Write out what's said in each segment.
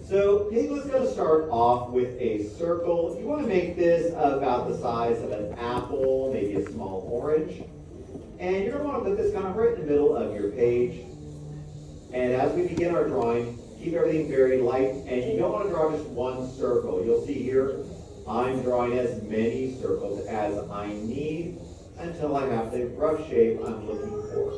So Piglet's going to start off with a circle. You want to make this about the size of an apple, maybe a small orange. And you're going to want to put this kind of right in the middle of your page. And as we begin our drawing, keep everything very light. And you don't want to draw just one circle. You'll see here, I'm drawing as many circles as I need until I have the rough shape I'm looking for.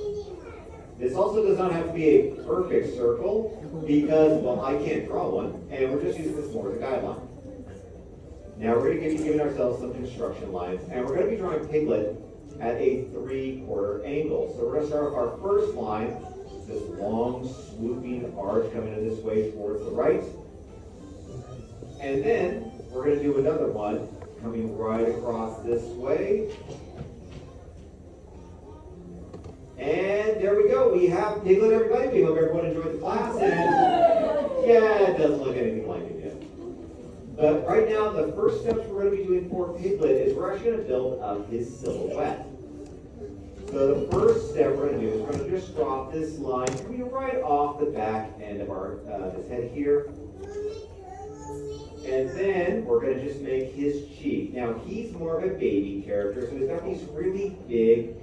This also does not have to be a perfect circle because, well, I can't draw one, and we're just using this more as a guideline. Now we're going to be giving ourselves some construction lines, and we're going to be drawing Piglet at a 3/4 angle. So we're going to start with our first line, this long swooping arch coming in this way towards the right. And then we're going to do another one coming right across this way. And there we go. We have Piglet, everybody. We hope everyone enjoyed the class. And yeah, it doesn't look anything like it yet. But right now, the first steps we're going to be doing for Piglet is we're actually going to build up his silhouette. So the first step we're going to do is we're going to just draw this line coming right off the back end of our this head here. And then we're going to just make his cheek. Now, he's more of a baby character, so he's got these really big,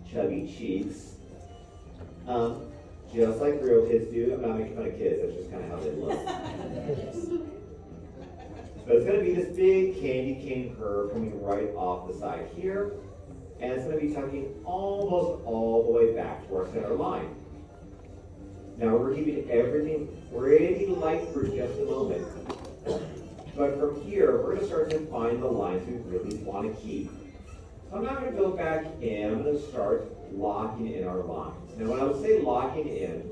chubby cheeks. Just like real kids do. I'm not making fun of kids, that's just kind of how they look. But it's going to be this big candy cane curve coming right off the side here. And it's going to be tucking almost all the way back to our center line. Now we're keeping everything pretty light for just a moment. But from here, we're going to start to find the lines we really want to keep. So I'm not going to go back in, I'm going to start locking in our lines. Now when I would say locking in,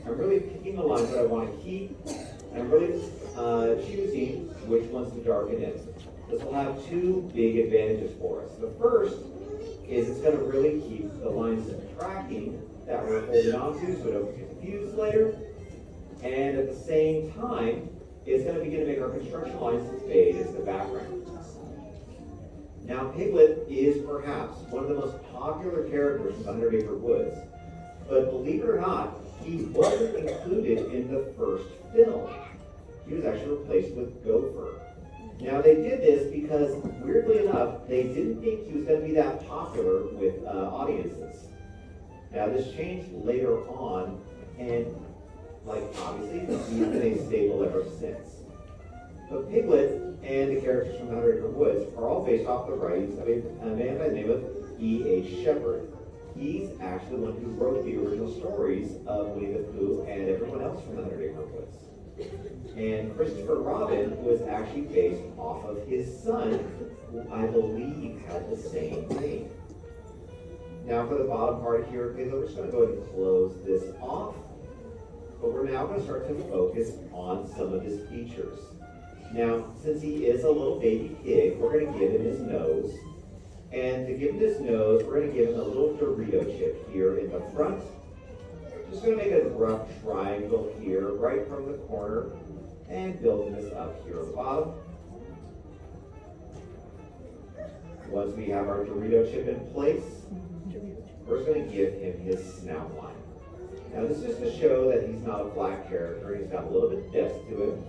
I'm really picking the lines that I want to keep, and I'm really choosing which ones to darken in. This will have two big advantages for us. The first is it's going to really keep the lines tracking that we're holding on to so it don't get confused later. And at the same time, it's going to begin to make our construction lines fade into the background. Now, Piglet is perhaps one of the most popular characters in 100 Acre Woods, but believe it or not, he wasn't included in the first film. He was actually replaced with Gopher. Now, they did this because, weirdly enough, they didn't think he was going to be that popular with audiences. Now, this changed later on, and, obviously, he's been a staple ever since. But Piglet and the characters from 100 Acre Woods are all based off the writings of a man by the name of E.H. Shepard. He's actually the one who wrote the original stories of Winnie the Pooh and everyone else from 100 Acre Woods. And Christopher Robin was actually based off of his son, who I believe had the same name. Now for the bottom part here of Piglet, we're just going to go ahead and close this off. But we're now going to start to focus on some of his features. Now, since he is a little baby pig, we're going to give him his nose. And to give him his nose, we're going to give him a little Dorito chip here in the front. Just going to make a rough triangle here, right from the corner, and building this up here at the bottom. Once we have our Dorito chip in place, we're just going to give him his snout line. Now, this is to show that he's not a flat character. He's got a little bit of depth to him.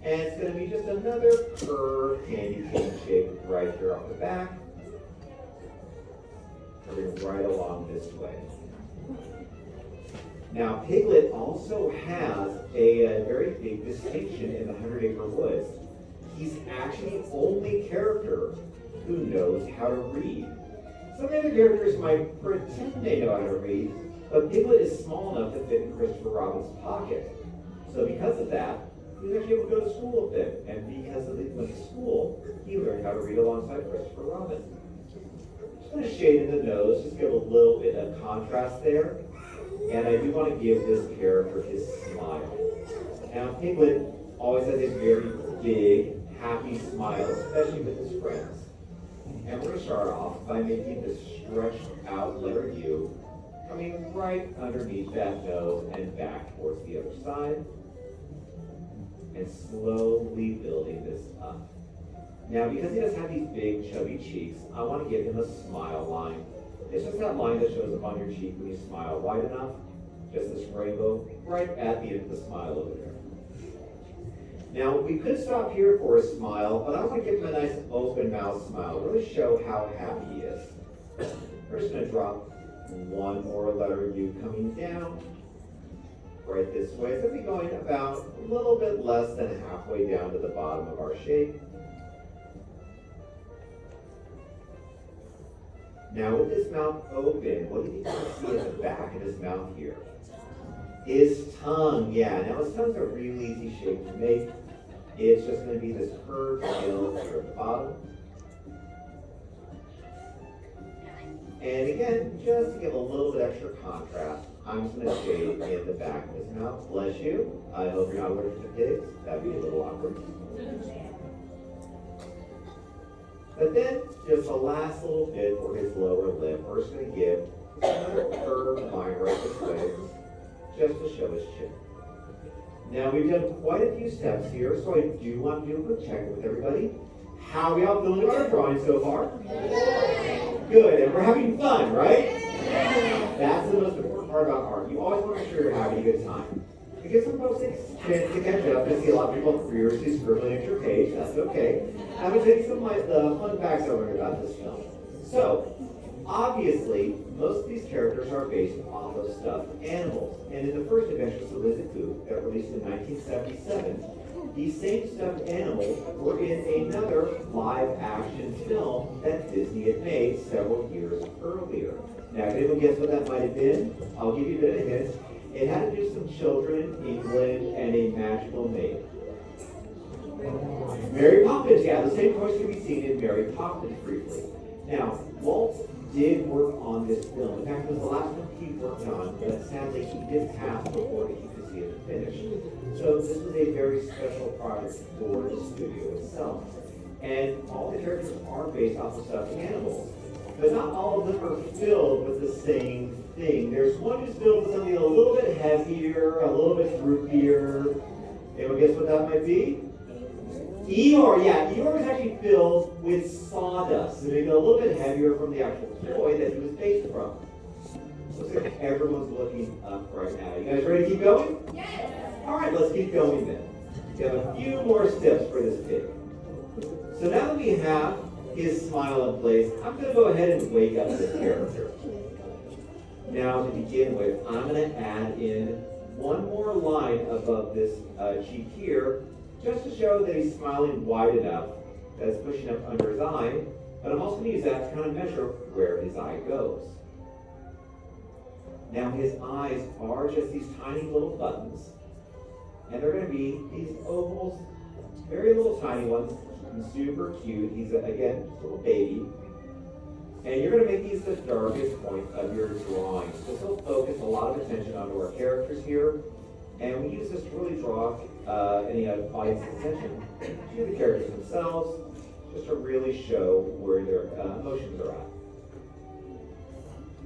And it's going to be just another curved candy cane shape right here off the back. Coming right along this way. Now, Piglet also has a very big distinction in the 100 Acre Woods. He's actually the only character who knows how to read. Some other characters might pretend they know how to read, but Piglet is small enough to fit in Christopher Robin's pocket. So because of that, he was actually able to go to school with him, and because of it went to school, he learned how to read alongside Christopher Robin. Just going to shade in the nose, just give a little bit of contrast there, and I do want to give this character his smile. Now, Piglet always has a very big, happy smile, especially with his friends. And we're going to start off by making this stretched out letter U coming right underneath that nose and back towards the other side. And slowly building this up. Now, because he does have these big chubby cheeks, I want to give him a smile line. It's just that line that shows up on your cheek when you smile wide enough. Just this rainbow right at the end of the smile over there. Now, we could stop here for a smile, but I want to give him a nice open mouth smile, really show how happy he is. We're just going to drop one more letter U coming down, right this way. It's going to be going about a little bit less than halfway down to the bottom of our shape. Now, with his mouth open, what do you think you see at the back of his mouth here? His tongue, yeah. Now, his tongue's a really easy shape to make. It's just going to be this curved gill here at the bottom. And again, just to give a little bit extra contrast, I'm just going to shade in the back of his mouth. Bless you. I hope you're not allergic to pigs. That'd be a little awkward. But then, just a last little bit for his lower lip. We're just going to give another curved line right this way, just to show his chin. Now, we've done quite a few steps here, so I do want to do a quick check with everybody. How are we all feeling about our drawing so far? Good, and we're having fun, right? That's the most important part about art. You always want to make sure you're having a good time. Because some folks take a chance to catch up. I see a lot of people furiously scribbling at your page. That's okay. I'm going to tell you some of the fun facts I learned about this film. So, obviously, most of these characters are based off of stuffed animals. And in the first Adventures of Winnie the Pooh, that released in 1977, these same stuffed animals were in another live-action film that Disney had made several years earlier. Now, if anyone guess what that might have been, I'll give you a bit of a hint. It had to do with some children in England and a magical maid. Mary Poppins, yeah, the same voice can be seen in Mary Poppins briefly. Now, Walt did work on this film. In fact, it was the last one he worked on, but sadly he did pass before he could see it finished. So this was a very special project for the studio itself. And all the characters are based off of stuffed animals. But not all of them are filled with the same thing. There's one who's filled with something a little bit heavier, a little bit droopier. Anyone guess what that might be? Eeyore, yeah, Eeyore was actually filled with sawdust, so maybe a little bit heavier from the actual toy that he was based from. Looks like everyone's looking up right now. You guys ready to keep going? Yes! All right, let's keep going then. We have a few more steps for this pig. So now that we have his smile in place, I'm going to go ahead and wake up this character. Now, to begin with, I'm going to add in one more line above this cheek here, just to show that he's smiling wide enough that it's pushing up under his eye, but I'm also going to use that to kind of measure where his eye goes. Now his eyes are just these tiny little buttons, and they're going to be these ovals, very little tiny ones, and super cute. He's, again, just a little baby. And you're going to make these the darkest point of your drawing. This will focus a lot of attention onto our characters here, and we use this to really draw any audience's attention to the characters themselves, just to really show where their emotions are at.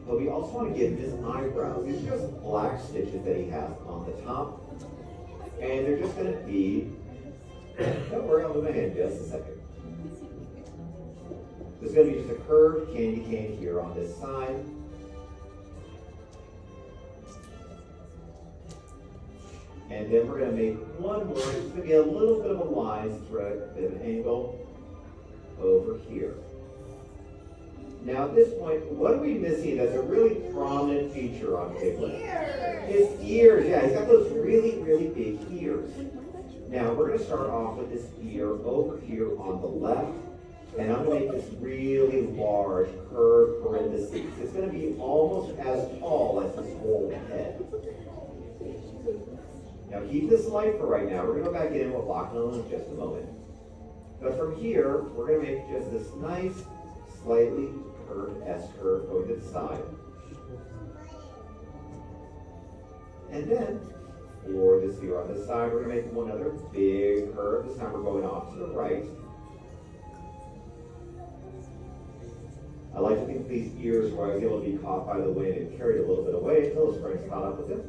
But we also want to give his eyebrows. These are just black stitches that he has on the top, and they're just going to be, don't worry, I'll move my hand just a second. There's going to be just a curved candy cane here on this side. And then we're going to make one more, it's going to be a little bit of a line thread, a bit of an angle over here. Now at this point, what are we missing that's a really prominent feature on Piglet? His ears, yeah, he's got those really, really big ears. Now we're going to start off with this ear over here on the left, and I'm going to make this really large curved parentheses. It's going to be almost as tall as his whole head. Now keep this light for right now. We're going to go back in and we'll lock it on in just a moment. But from here, we're going to make just this nice, slightly curved S-curve going to the side. And then, for this here on this side, we're going to make one other big curve. This time we're going off to the right. I like to think these ears where I was able to be caught by the wind and carried a little bit away until the springs caught up with him.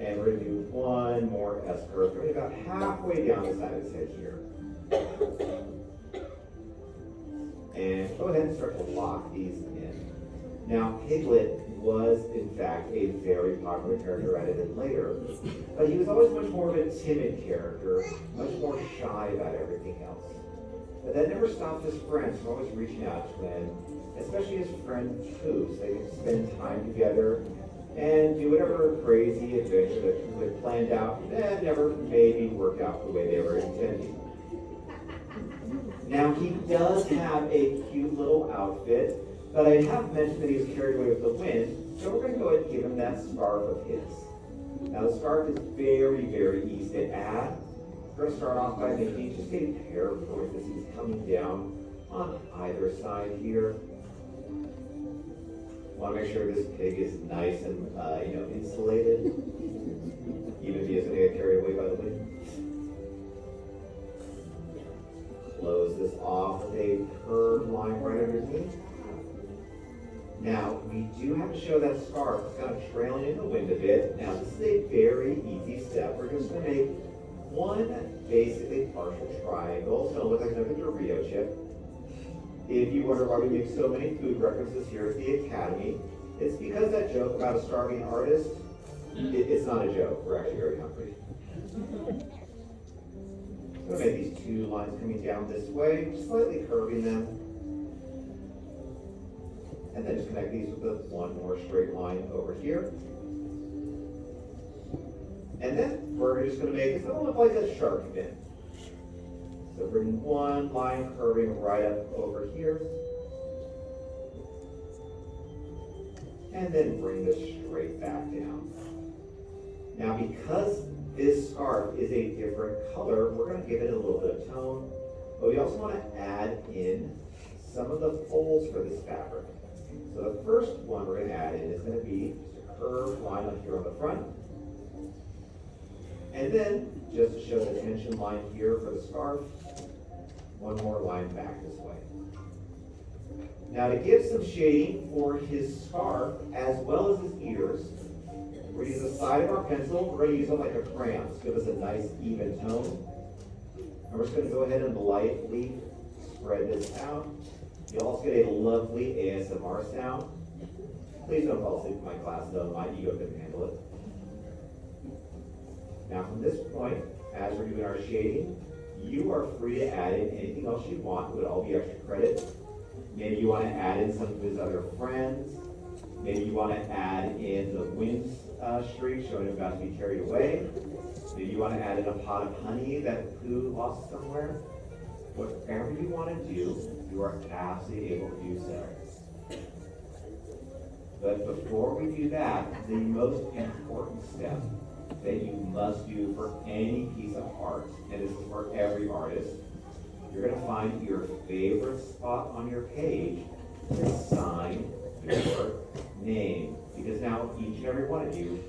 And we're going to do one more S-curve. We're about halfway down the side of his head here. And go ahead and start to lock these in. Now, Piglet was, in fact, a very popular character added later. But he was always much more of a timid character, much more shy about everything else. But that never stopped his friends from always reaching out to him, especially his friend Pooh, so they could spend time together and do whatever crazy adventure that Pooh had planned out that never maybe worked out the way they were intending. Now, he does have a cute little outfit, but I have mentioned that he was carried away with the wind, so we're going to go ahead and give him that scarf of his. Now, the scarf is very, very easy to add. We're going to start off by making just a pair of points as he's coming down on either side here. Want to make sure this pig is nice and insulated, even if he isn't going to get carried away by the wind. Close this off with a curved line right underneath. Now, we do have to show that scarf. It's kind of trailing in the wind a bit. Now, this is a very easy step. We're just going to make one basically partial triangle. It's going to look like another Dorito chip. If you wonder why we make so many food references here at the Academy, it's because that joke about a starving artist, it's not a joke. We're actually very hungry. I'm going to make these two lines coming down this way, slightly curving them. And then just connect these with one more straight line over here. And then we're just going to make it look like a shark fin. So bring one line curving right up over here. And then bring this straight back down. Now, because this scarf is a different color, we're going to give it a little bit of tone. But we also want to add in some of the folds for this fabric. So the first one we're going to add in is going to be just a curved line up here on the front. And then, just to show the tension line here for the scarf, one more line back this way. Now, to give some shading for his scarf, as well as his ears, we're going to use the side of our pencil. We're going to use it like a crayon to give us a nice even tone. And we're just going to go ahead and lightly spread this out. You'll also get a lovely ASMR sound. Please don't fall asleep in my class, though. My ego couldn't handle it. Now, from this point, as we're doing our shading, you are free to add in anything else you want. It would all be extra credit. Maybe you want to add in some of his other friends. Maybe you want to add in the wind streak showing him about to be carried away. Maybe you want to add in a pot of honey that Pooh lost somewhere. Whatever you want to do, you are absolutely able to do so. But before we do that, the most important step that you must do for any piece of art, and this is for every artist, you're going to find your favorite spot on your page to sign your name. Because now each and every one of you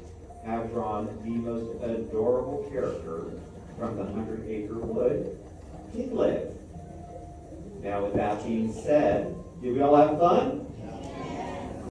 have drawn the most adorable character from the 100-Acre Wood, Piglet. Now, with that being said, did we all have fun?